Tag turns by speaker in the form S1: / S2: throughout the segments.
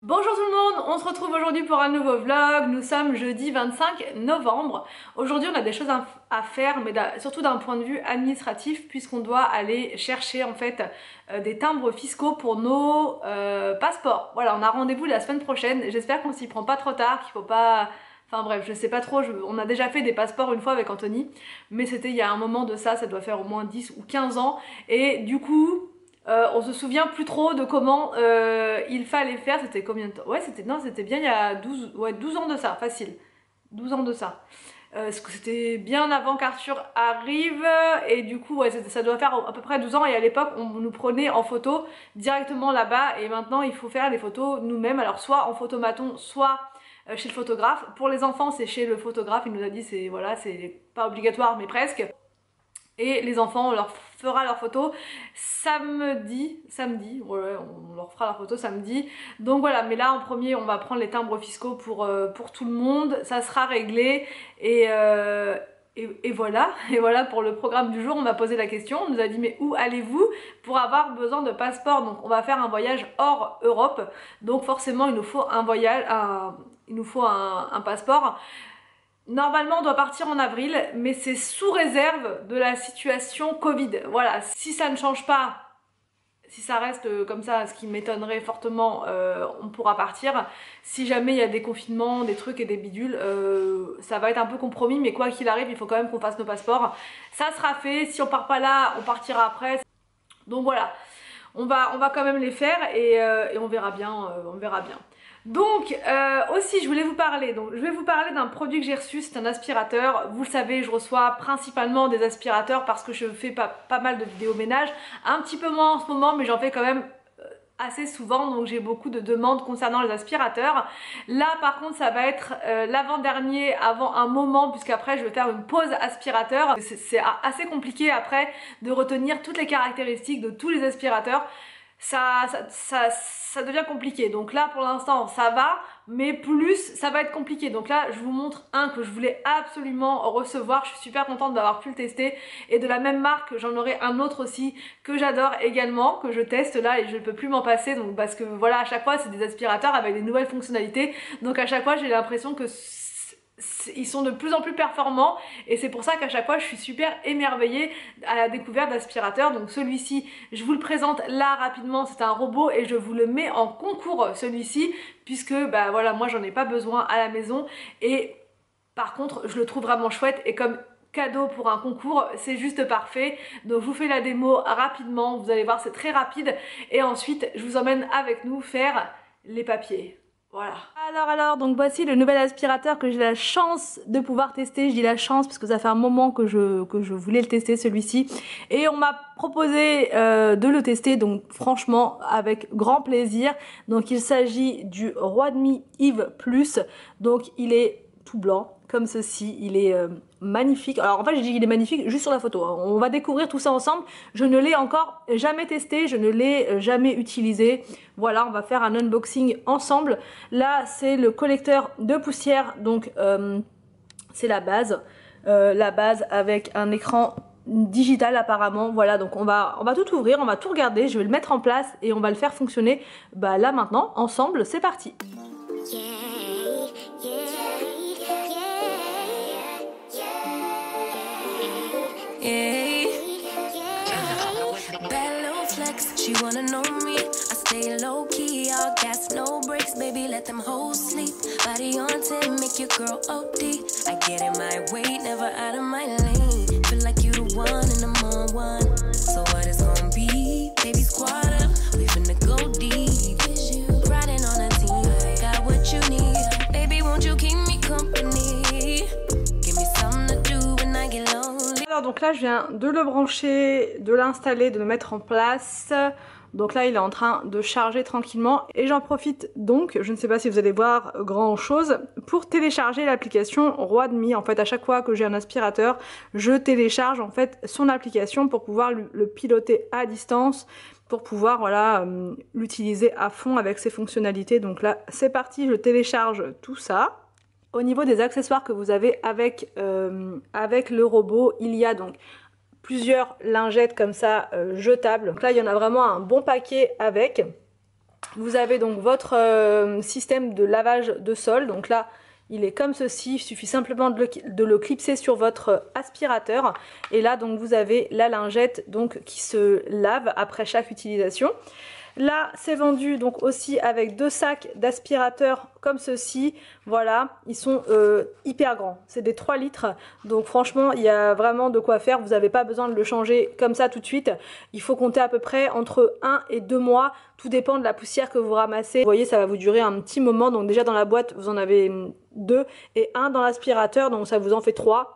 S1: Bonjour tout le monde, on se retrouve aujourd'hui pour un nouveau vlog. Nous sommes jeudi 25 novembre. Aujourd'hui on a des choses à faire, mais surtout d'un point de vue administratif, puisqu'on doit aller chercher en fait des timbres fiscaux pour nos passeports. Voilà, on a rendez-vous la semaine prochaine. J'espère qu'on s'y prend pas trop tard, qu'il faut pas... Enfin bref, je sais pas trop, on a déjà fait des passeports une fois avec Anthony, mais c'était il y a un moment de ça doit faire au moins 10 ou 15 ans, et du coup... on se souvient plus trop de comment il fallait faire. C'était combien de temps? Ouais, c'était bien il y a 12 ans de ça, facile. 12 ans de ça. Parce que c'était bien avant qu'Arthur arrive, et du coup ouais, ça doit faire à peu près 12 ans, et à l'époque on nous prenait en photo directement là-bas, et maintenant il faut faire les photos nous-mêmes, alors soit en photomaton, soit chez le photographe. Pour les enfants c'est chez le photographe, il nous a dit c'est voilà, c'est pas obligatoire mais presque. Et les enfants, on leur fera leurs photos samedi, ouais, on leur fera leurs photos samedi. Donc voilà, mais là en premier on va prendre les timbres fiscaux pour tout le monde, ça sera réglé, et voilà. Et voilà pour le programme du jour. On m'a posé la question, on nous a dit mais où allez-vous pour avoir besoin de passeport? Donc on va faire un voyage hors Europe, donc forcément il nous faut un passeport. Normalement on doit partir en avril, mais c'est sous réserve de la situation Covid. Voilà, si ça ne change pas, si ça reste comme ça, ce qui m'étonnerait fortement, on pourra partir. Si jamais il y a des confinements, des trucs et des bidules, ça va être un peu compromis, mais quoi qu'il arrive, il faut quand même qu'on fasse nos passeports. Ça sera fait, si on part pas là, on partira après. Donc voilà, on va quand même les faire, et on verra bien, Donc aussi je voulais vous parler, je vais vous parler d'un produit que j'ai reçu, c'est un aspirateur. Vous le savez, je reçois principalement des aspirateurs parce que je fais pas mal de vidéos ménage, un petit peu moins en ce moment, mais j'en fais quand même assez souvent, donc j'ai beaucoup de demandes concernant les aspirateurs. Là par contre ça va être l'avant-dernier avant un moment, puisqu'après je vais faire une pause aspirateur. C'est assez compliqué après de retenir toutes les caractéristiques de tous les aspirateurs. Ça devient compliqué. Donc là pour l'instant ça va, mais plus ça va être compliqué. Donc là je vous montre un que je voulais absolument recevoir. Je suis super contente d'avoir pu le tester, et de la même marque j'en aurai un autre aussi que j'adore également, que je teste là et je ne peux plus m'en passer. Donc parce que voilà, à chaque fois c'est des aspirateurs avec des nouvelles fonctionnalités, donc à chaque fois j'ai l'impression que ils sont de plus en plus performants, et c'est pour ça qu'à chaque fois je suis super émerveillée à la découverte d'aspirateurs. Donc celui-ci je vous le présente là rapidement, c'est un robot, et je vous le mets en concours celui-ci, puisque bah voilà, moi j'en ai pas besoin à la maison, et par contre je le trouve vraiment chouette, et comme cadeau pour un concours c'est juste parfait. Donc je vous fais la démo rapidement, vous allez voir c'est très rapide, et ensuite je vous emmène avec nous faire les papiers. Voilà. Alors, donc voici le nouvel aspirateur que j'ai la chance de pouvoir tester. Je dis la chance parce que ça fait un moment que je voulais le tester, celui-ci. Et on m'a proposé de le tester, donc franchement avec grand plaisir. Donc il s'agit du Roi Demi Yves Plus. Donc il est tout blanc comme ceci, il est magnifique. Alors en fait j'ai dit qu'il est magnifique juste sur la photo, hein. On va découvrir tout ça ensemble. Je ne l'ai encore jamais testé, je ne l'ai jamais utilisé. Voilà, on va faire un unboxing ensemble. Là c'est le collecteur de poussière, donc c'est la base avec un écran digital apparemment. Voilà, donc on va tout ouvrir, on va tout regarder, je vais le mettre en place et on va le faire fonctionner bah là maintenant ensemble. C'est parti.
S2: Bad little flex, she wanna know me. I stay low key, all gas, no brakes, baby, let them hoes sleep. Body on 10, make your girl OD. I get in my way, never out of my lane. Feel like you the one and I'm on one. So what it's gonna be? Baby, squad up, we finna go deep. Riding on a team, got what you need. Baby, won't you keep me company? Give me something to do when I get lonely.
S1: Alors donc là je viens de le brancher, de l'installer, de le mettre en place. Donc là il est en train de charger tranquillement, et j'en profite donc, je ne sais pas si vous allez voir grand chose, pour télécharger l'application Roi Demi. En fait à chaque fois que j'ai un aspirateur, je télécharge en fait son application pour pouvoir le piloter à distance, pour pouvoir voilà l'utiliser à fond avec ses fonctionnalités. Donc là c'est parti, je télécharge tout ça. Au niveau des accessoires que vous avez avec le robot, il y a donc plusieurs lingettes comme ça jetables. Donc là il y en a vraiment un bon paquet avec. Vous avez donc votre système de lavage de sol. Donc là, il est comme ceci. Il suffit simplement de le clipser sur votre aspirateur. Et là, donc, vous avez la lingette donc, qui se lave après chaque utilisation. Là, c'est vendu donc aussi avec 2 sacs d'aspirateurs comme ceci. Voilà, ils sont hyper grands. C'est des 3 litres. Donc franchement, il y a vraiment de quoi faire. Vous n'avez pas besoin de le changer comme ça tout de suite. Il faut compter à peu près entre 1 et 2 mois. Tout dépend de la poussière que vous ramassez. Vous voyez, ça va vous durer un petit moment. Donc déjà dans la boîte, vous en avez 2 et 1 dans l'aspirateur. Donc ça vous en fait 3.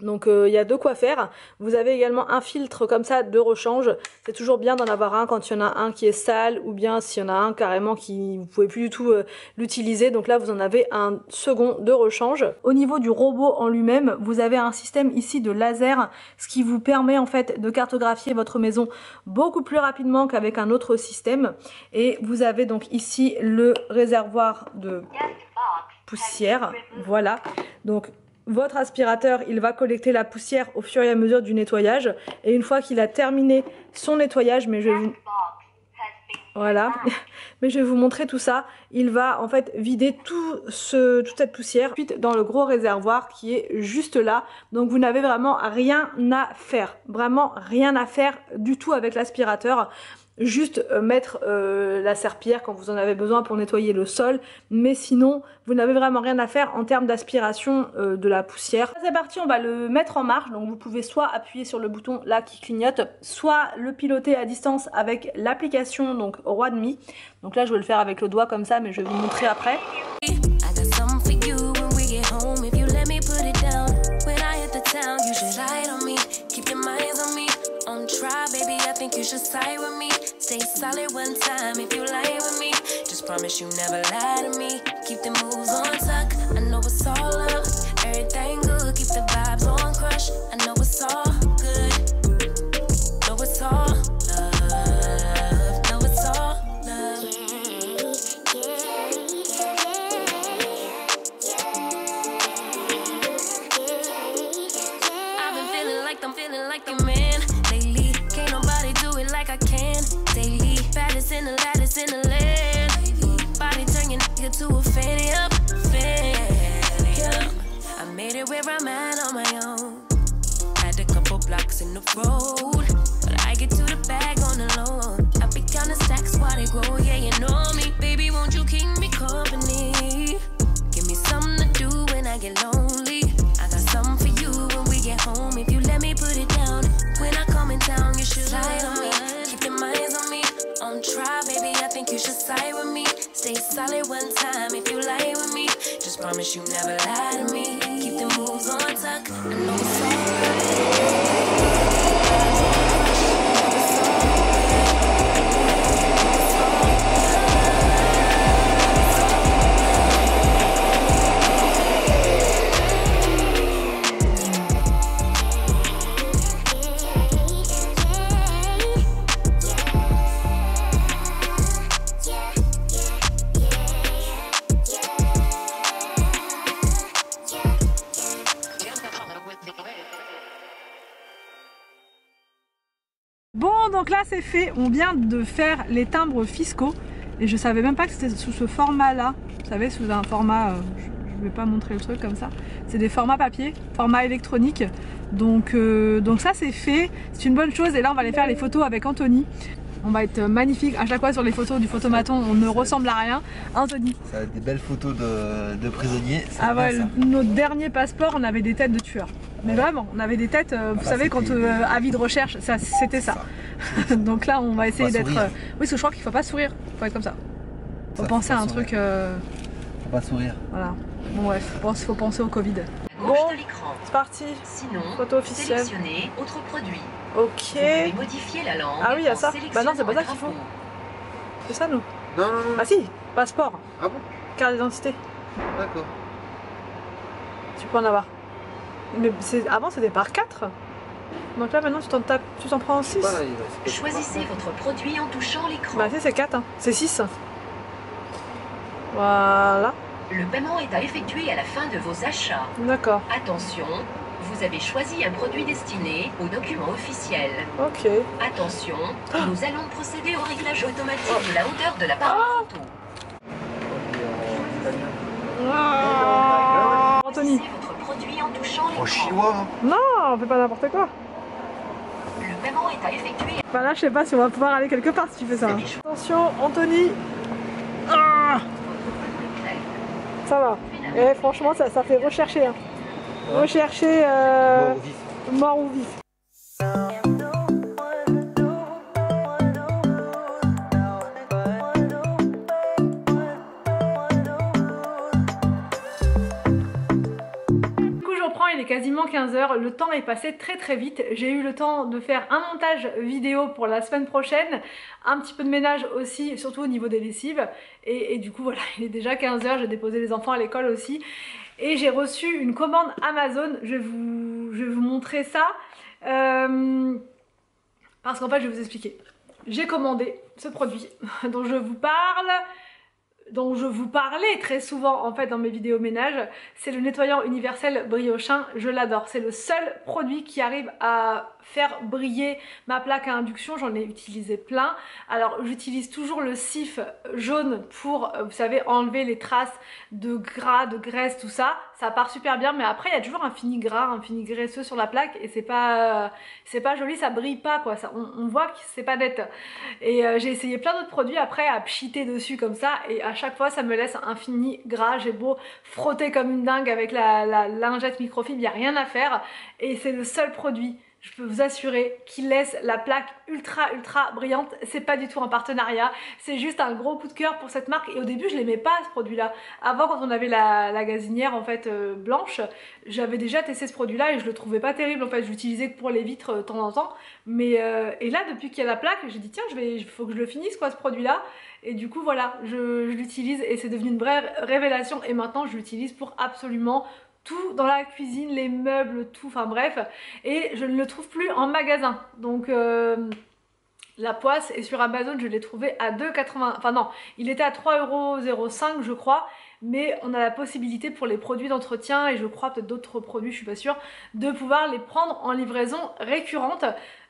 S1: Donc il y a de quoi faire. Vous avez également un filtre comme ça de rechange. C'est toujours bien d'en avoir un quand il y en a un qui est sale ou bien s'il y en a un carrément qui vous pouvez plus du tout l'utiliser. Donc là vous en avez un second de rechange. Au niveau du robot en lui-même, vous avez un système ici de laser, ce qui vous permet en fait de cartographier votre maison beaucoup plus rapidement qu'avec un autre système. Et vous avez donc ici le réservoir de poussière. Voilà. Donc votre aspirateur, il va collecter la poussière au fur et à mesure du nettoyage. Et une fois qu'il a terminé son nettoyage, mais je vais vous... Voilà. Mais je vais vous montrer tout ça. Il va en fait vider toute cette poussière ensuite dans le gros réservoir qui est juste là. Donc vous n'avez vraiment rien à faire. Vraiment rien à faire du tout avec l'aspirateur. Juste mettre la serpillière quand vous en avez besoin pour nettoyer le sol, mais sinon vous n'avez vraiment rien à faire en termes d'aspiration de la poussière. C'est parti, on va le mettre en marche. Donc vous pouvez soit appuyer sur le bouton là qui clignote, soit le piloter à distance avec l'application donc Roi de Mi. Donc là je vais le faire avec le doigt comme ça, mais je vais vous montrer après. Try, baby, I think you should side with me. Stay solid one time if you lie with me. Just promise you never lie to me. Keep the moves on tuck. I know it's all love. Everything good. Keep the vibes on crush. I know it's all good. Know it's all love. Know it's all love. I've been feeling like I'm feeling like a man. In the lattice in the land. Body turn your nigga to a fanny up, fanny up. I made it where I'm at on my own. Had a couple blocks in the road, but I get to the bag on the low. I be counting stacks while they grow, yeah, you know me. Baby, won't you keep me company? Give me something to do when I get lonely. I got something for you when we get home. If you let me put it down, when I come in town, you should slide on me. Keep your minds on me. On try, baby, I think you should side with me. Stay solid one time if you lie with me. Just promise you never lie to me. Keep the moves on tuck. I know it's alright. Bon, donc là c'est fait, on vient de faire les timbres fiscaux et je savais même pas que c'était sous ce format là, vous savez, sous un format, je vais pas montrer le truc comme ça, c'est des formats papier, format électronique, donc ça c'est fait, c'est une bonne chose. Et là on va aller faire les photos avec Anthony. On va être magnifique à chaque fois sur les photos du photomaton, on ne ressemble à rien. Anthony,
S3: ça va être des belles photos de prisonniers.
S1: Ah ouais, notre dernier passeport on avait des têtes de tueurs. Mais vraiment, on avait des têtes, vous savez, quand avis de recherche, c'était ça. Donc là, on va essayer d'être... oui, parce que je crois qu'il faut pas sourire, il faut être comme ça. Faut penser à un truc...
S3: Faut pas sourire.
S1: Voilà. Bon bref, faut penser au Covid. Bon, c'est parti. Sinon, photo officielle.
S2: Sélectionnez autre produit.
S1: Ok.
S2: Vous pouvez modifier la langue.
S1: Ah oui, il y a ça. Bah non, c'est pas ça qu'il faut. C'est ça, nous?
S3: Non.
S1: Ah si, passeport.
S3: Ah bon?
S1: Carte d'identité.
S3: D'accord.
S1: Tu peux en avoir. Mais avant c'était par 4. Donc là maintenant tu t'en prends 6.
S2: Choisissez votre produit en touchant l'écran.
S1: Bah c'est 4, hein. C'est 6. Voilà.
S2: Le paiement est à effectuer à la fin de vos achats.
S1: D'accord.
S2: Attention, vous vous avez choisi un produit destiné aux documents officiels.
S1: Ok.
S2: Attention, nous allons procéder au réglage automatique de la hauteur de l'appareil photo.
S1: Anthony.
S2: Choisissez votre produit en touchant l'écran.
S3: Oh, chinois.
S1: Non, on fait pas n'importe quoi.
S2: Le paiement est à effectuer.
S1: Enfin là, je sais pas si on va pouvoir aller quelque part si tu fais ça. Attention, Anthony. Ah, ça va. Et franchement, ça fait rechercher. Hein. Rechercher
S3: Mort au vif.
S1: mort ou vif. Il est quasiment 15h, le temps est passé très très vite. J'ai eu le temps de faire un montage vidéo pour la semaine prochaine, un petit peu de ménage aussi, surtout au niveau des lessives. Et du coup voilà, il est déjà 15h, j'ai déposé les enfants à l'école aussi. Et j'ai reçu une commande Amazon, je vais vous montrer ça. Parce qu'en fait je vais vous expliquer. J'ai commandé ce produit dont je vous parle. Dont je vous parlais très souvent en fait dans mes vidéos ménage, c'est le nettoyant universel Briochin, je l'adore. C'est le seul produit qui arrive à faire briller ma plaque à induction, j'en ai utilisé plein. Alors j'utilise toujours le cif jaune pour, vous savez, enlever les traces de gras, de graisse, tout ça. Ça part super bien, mais après il y a toujours un fini gras, un fini graisseux sur la plaque et c'est pas joli, ça brille pas quoi, ça, on voit que c'est pas net. Et j'ai essayé plein d'autres produits après à pchiter dessus comme ça et à chaque fois ça me laisse un fini gras. J'ai beau frotter comme une dingue avec la lingette microfibre, il n'y a rien à faire et c'est le seul produit, je peux vous assurer, qu'il laisse la plaque ultra brillante. C'est pas du tout un partenariat, c'est juste un gros coup de cœur pour cette marque. Et au début je l'aimais pas ce produit là. Avant, quand on avait la gazinière en fait blanche, j'avais déjà testé ce produit là et je le trouvais pas terrible en fait. Je l'utilisais que pour les vitres de temps en temps, mais et là depuis qu'il y a la plaque, j'ai dit tiens, faut que je le finisse quoi ce produit là. Et du coup voilà, je l'utilise et c'est devenu une vraie révélation. Et maintenant je l'utilise pour absolument tout dans la cuisine, les meubles, tout, enfin bref. Et je ne le trouve plus en magasin. Donc la poisse est sur Amazon, je l'ai trouvé à 2,80. Enfin non, il était à 3,05 € je crois. Mais on a la possibilité pour les produits d'entretien et je crois peut-être d'autres produits, je suis pas sûre, de pouvoir les prendre en livraison récurrente.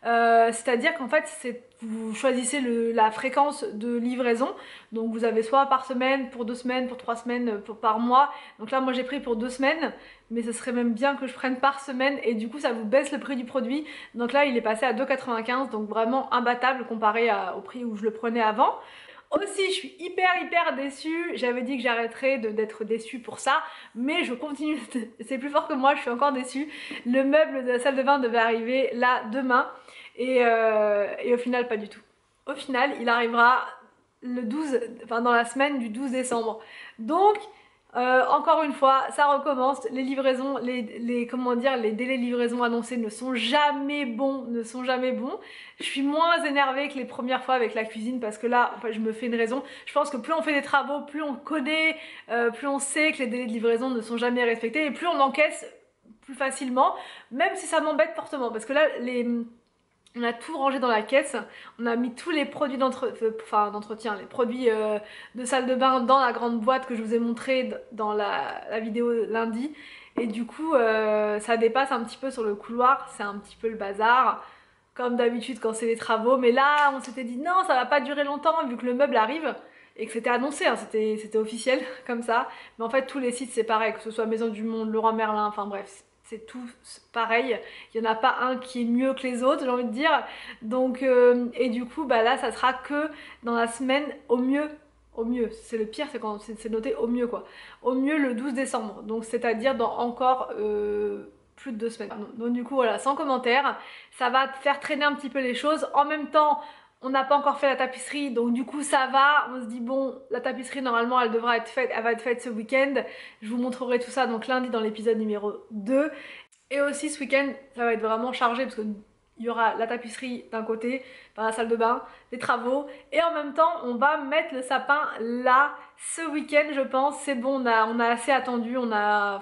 S1: C'est-à-dire qu'en fait vous choisissez la fréquence de livraison, donc vous avez soit par semaine, pour 2 semaines, pour 3 semaines, par mois. Donc là moi j'ai pris pour 2 semaines, mais ce serait même bien que je prenne par semaine et du coup ça vous baisse le prix du produit. Donc là il est passé à 2,95 €, donc vraiment imbattable comparé au prix où je le prenais avant. Aussi, je suis hyper déçue, j'avais dit que j'arrêterais d'être déçue pour ça, mais je continue, c'est plus fort que moi, je suis encore déçue. Le meuble de la salle de bain devait arriver là demain, et au final pas du tout. Au final, il arrivera le 12, enfin dans la semaine du 12 décembre. Donc, encore une fois, ça recommence, les livraisons, comment dire, les délais de livraison annoncés ne sont jamais bons, Je suis moins énervée que les premières fois avec la cuisine parce que là, enfin, je me fais une raison. Je pense que plus on fait des travaux, plus on connaît, plus on sait que les délais de livraison ne sont jamais respectés et plus on encaisse plus facilement, même si ça m'embête fortement parce que là, on a tout rangé dans la caisse, on a mis tous les produits d'entretien, les produits de salle de bain dans la grande boîte que je vous ai montré dans la vidéo lundi. Et du coup, ça dépasse un petit peu sur le couloir, c'est un petit peu le bazar, comme d'habitude quand c'est les travaux. Mais là, on s'était dit non, ça va pas durer longtemps vu que le meuble arrive et que c'était annoncé, hein, c'était officiel comme ça. Mais en fait, tous les sites c'est pareil, que ce soit Maison du Monde, Leroy Merlin, enfin bref. C'est tout pareil, il n'y en a pas un qui est mieux que les autres, j'ai envie de dire. Donc, et du coup, bah là, ça sera que dans la semaine, au mieux, c'est le pire, c'est quand c'est noté au mieux quoi. Au mieux le 12 décembre, donc c'est-à-dire dans encore plus de 2 semaines. Donc du coup, voilà, sans commentaire, ça va faire traîner un petit peu les choses. En même temps, on n'a pas encore fait la tapisserie, donc du coup ça va, on se dit bon, la tapisserie normalement elle va être faite ce week-end. Je vous montrerai tout ça donc lundi dans l'épisode numéro 2. Et aussi ce week-end ça va être vraiment chargé parce qu'il y aura la tapisserie d'un côté, dans la salle de bain, les travaux, et en même temps on va mettre le sapin là ce week-end je pense. C'est bon, on a assez attendu,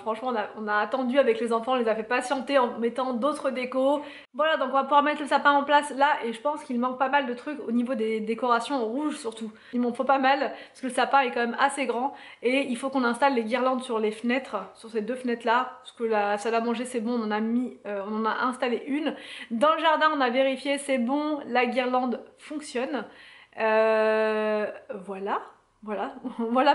S1: franchement on a attendu avec les enfants, on les a fait patienter en mettant d'autres décos. Voilà, donc on va pouvoir mettre le sapin en place là et je pense qu'il manque pas mal de trucs au niveau des décorations rouges surtout. Il m'en faut pas mal parce que le sapin est quand même assez grand et il faut qu'on installe les guirlandes sur les fenêtres, sur ces deux fenêtres là, parce que la salle à manger c'est bon, on en a installé une. Dans le jardin on a vérifié, c'est bon, la guirlande fonctionne. Voilà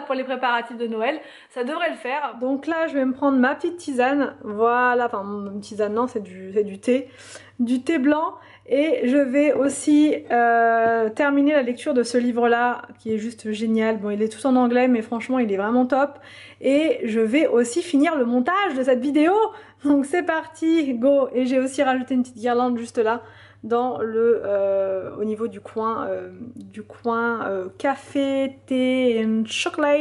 S1: pour les préparatifs de Noël, ça devrait le faire. Donc là je vais me prendre ma petite tisane, voilà, enfin une tisane non c'est du thé blanc. Et je vais aussi terminer la lecture de ce livre-là qui est juste génial. Bon, il est tout en anglais, mais franchement, il est vraiment top. Et je vais aussi finir le montage de cette vidéo. Donc c'est parti, go! Et j'ai aussi rajouté une petite guirlande juste là, au niveau du coin café, thé et chocolat.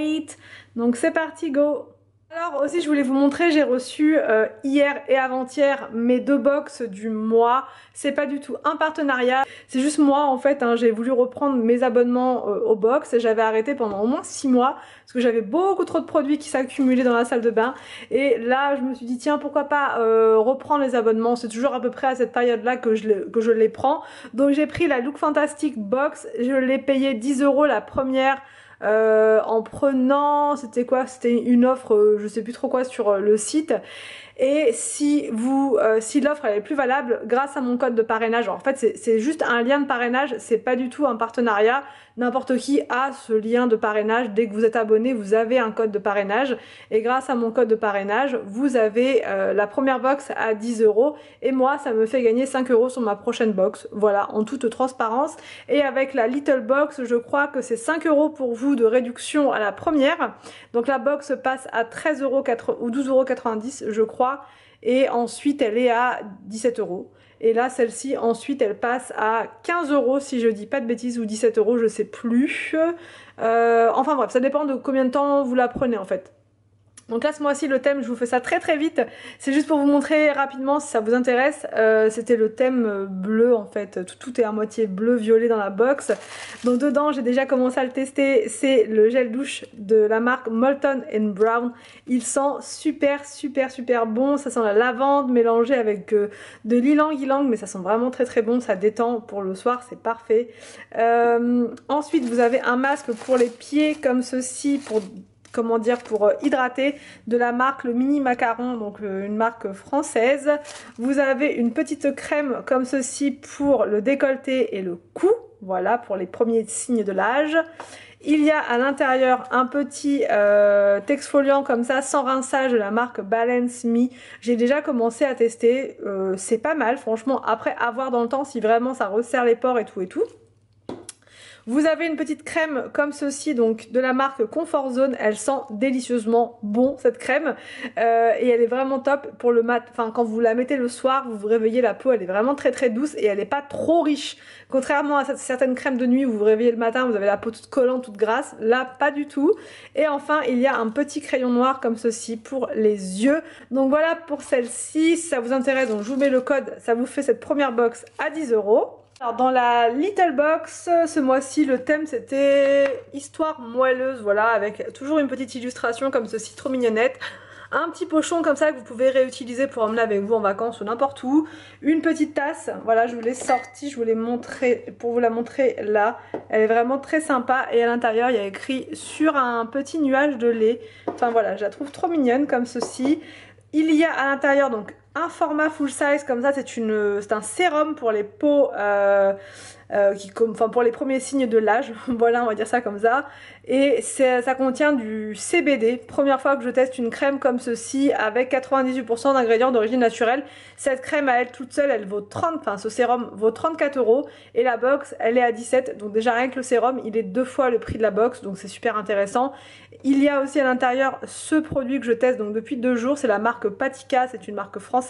S1: Donc c'est parti, go! Alors aussi je voulais vous montrer, j'ai reçu hier et avant-hier mes 2 box du mois. C'est pas du tout un partenariat, c'est juste moi en fait, hein, j'ai voulu reprendre mes abonnements aux box et j'avais arrêté pendant au moins 6 mois parce que j'avais beaucoup trop de produits qui s'accumulaient dans la salle de bain. Et là je me suis dit tiens pourquoi pas reprendre les abonnements, c'est toujours à peu près à cette période là que je les prends. Donc j'ai pris la Look Fantastic box, je l'ai payé 10 € la première. En prenant, c'était quoi? C'était une offre, je sais plus trop quoi sur le site. Et si l'offre elle est plus valable grâce à mon code de parrainage, alors en fait c'est juste un lien de parrainage, c'est pas du tout un partenariat. N'importe qui a ce lien de parrainage, dès que vous êtes abonné vous avez un code de parrainage et grâce à mon code de parrainage vous avez la première box à 10 € et moi ça me fait gagner 5 € sur ma prochaine box, voilà, en toute transparence. Et avec la Little Box je crois que c'est 5 € pour vous de réduction à la première, donc la box passe à 13 € ou 12,90 € je crois, et ensuite elle est à 17 €. Et là celle-ci ensuite elle passe à 15 € si je dis pas de bêtises, ou 17 € je sais plus. Enfin bref, ça dépend de combien de temps vous la prenez en fait. Donc là ce mois-ci le thème, je vous fais ça très vite, c'est juste pour vous montrer rapidement si ça vous intéresse. C'était le thème bleu en fait, tout est à moitié bleu violet dans la box. Donc dedans j'ai déjà commencé à le tester, c'est le gel douche de la marque Molton & Brown. Il sent super bon, ça sent la lavande mélangée avec de l'ylang-ylang, mais ça sent vraiment très bon, ça détend pour le soir, c'est parfait. Ensuite vous avez un masque pour les pieds comme ceci, pour hydrater, de la marque le Mini Macaron, donc une marque française. Vous avez une petite crème comme ceci pour le décolleté et le cou, voilà, pour les premiers signes de l'âge. Il y a à l'intérieur un petit exfoliant comme ça sans rinçage de la marque Balance Me. J'ai déjà commencé à tester, c'est pas mal franchement, après à voir dans le temps si vraiment ça resserre les pores et tout. Vous avez une petite crème comme ceci, donc de la marque Comfort Zone. Elle sent délicieusement bon cette crème et elle est vraiment top pour le mat. Enfin, quand vous la mettez le soir, vous vous réveillez, la peau elle est vraiment très douce et elle n'est pas trop riche. Contrairement à certaines crèmes de nuit où vous vous réveillez le matin, vous avez la peau toute collante, toute grasse. Là, pas du tout. Et enfin, il y a un petit crayon noir comme ceci pour les yeux. Donc voilà pour celle-ci. Si ça vous intéresse, donc je vous mets le code. Ça vous fait cette première box à 10 €. Alors dans la Little Box, ce mois-ci, le thème c'était histoire moelleuse, voilà, avec toujours une petite illustration comme ceci, trop mignonnette. Un petit pochon comme ça que vous pouvez réutiliser pour emmener avec vous en vacances ou n'importe où. Une petite tasse, voilà, je vous l'ai sortie, je vous l'ai montré pour vous la montrer là. Elle est vraiment très sympa et à l'intérieur il y a écrit sur un petit nuage de lait. Enfin voilà, je la trouve trop mignonne comme ceci. Il y a à l'intérieur donc un format full size comme ça, c'est un sérum pour les peaux, pour les premiers signes de l'âge, voilà on va dire ça comme ça. Et ça contient du CBD, première fois que je teste une crème comme ceci avec 98% d'ingrédients d'origine naturelle. Cette crème à elle toute seule, elle vaut ce sérum vaut 34 € et la box elle est à 17, donc déjà rien que le sérum il est 2 fois le prix de la box, donc c'est super intéressant. Il y a aussi à l'intérieur ce produit que je teste donc depuis 2 jours, c'est la marque Patika, c'est une marque française.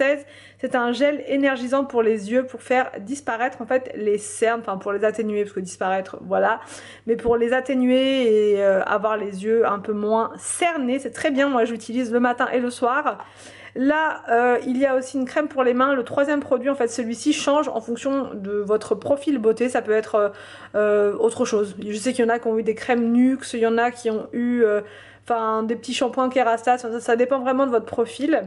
S1: C'est un gel énergisant pour les yeux pour faire disparaître en fait les cernes, enfin pour les atténuer parce que disparaître voilà, mais pour les atténuer et avoir les yeux un peu moins cernés, c'est très bien, moi j'utilise le matin et le soir. Là, il y a aussi une crème pour les mains. Le troisième produit, en fait, celui-ci change en fonction de votre profil beauté. Ça peut être autre chose. Je sais qu'il y en a qui ont eu des crèmes Nuxe, il y en a qui ont eu des petits shampoings Kérastase. Ça dépend vraiment de votre profil.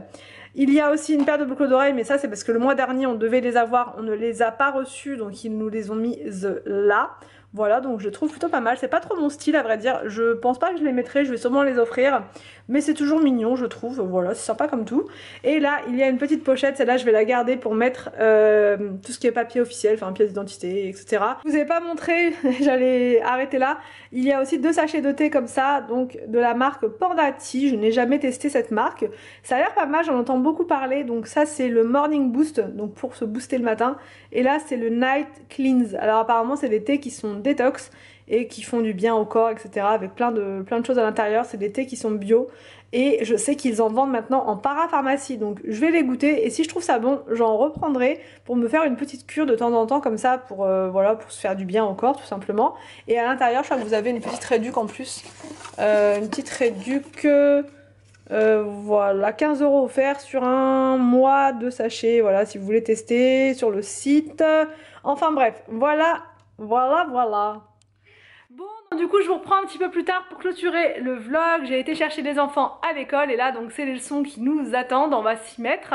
S1: Il y a aussi une paire de boucles d'oreilles, mais ça c'est parce que le mois dernier on devait les avoir, on ne les a pas reçus, donc ils nous les ont mises là. Voilà, donc je trouve plutôt pas mal. C'est pas trop mon style à vrai dire, je pense pas que je les mettrai, je vais sûrement les offrir. Mais c'est toujours mignon je trouve, voilà, c'est sympa comme tout. Et là, il y a une petite pochette, celle-là je vais la garder pour mettre tout ce qui est papier officiel, enfin pièce d'identité, etc. Je vous ai pas montré, j'allais arrêter là. Il y a aussi 2 sachets de thé comme ça, donc de la marque Panda Tea. Je n'ai jamais testé cette marque. Ça a l'air pas mal, j'en entends beaucoup parler. Donc ça c'est le Morning Boost, donc pour se booster le matin. Et là c'est le Night Cleanse. Alors apparemment c'est des thés qui sont détox et qui font du bien au corps, etc. Avec plein de choses à l'intérieur. C'est des thés qui sont bio. Et je sais qu'ils en vendent maintenant en parapharmacie. Donc je vais les goûter. Et si je trouve ça bon, j'en reprendrai pour me faire une petite cure de temps en temps comme ça. Voilà, pour se faire du bien au corps tout simplement. Et à l'intérieur, je crois que vous avez une petite réduc en plus. Une petite réduc... voilà, 15 € offerts sur un mois de sachet. Voilà, si vous voulez tester sur le site. Enfin bref, voilà. Bon, du coup je vous reprends un petit peu plus tard pour clôturer le vlog. J'ai été chercher les enfants à l'école et là donc c'est les leçons qui nous attendent, on va s'y mettre.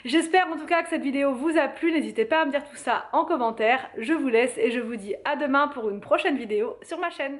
S1: J'espère en tout cas que cette vidéo vous a plu, n'hésitez pas à me dire tout ça en commentaire. Je vous laisse et je vous dis à demain pour une prochaine vidéo sur ma chaîne.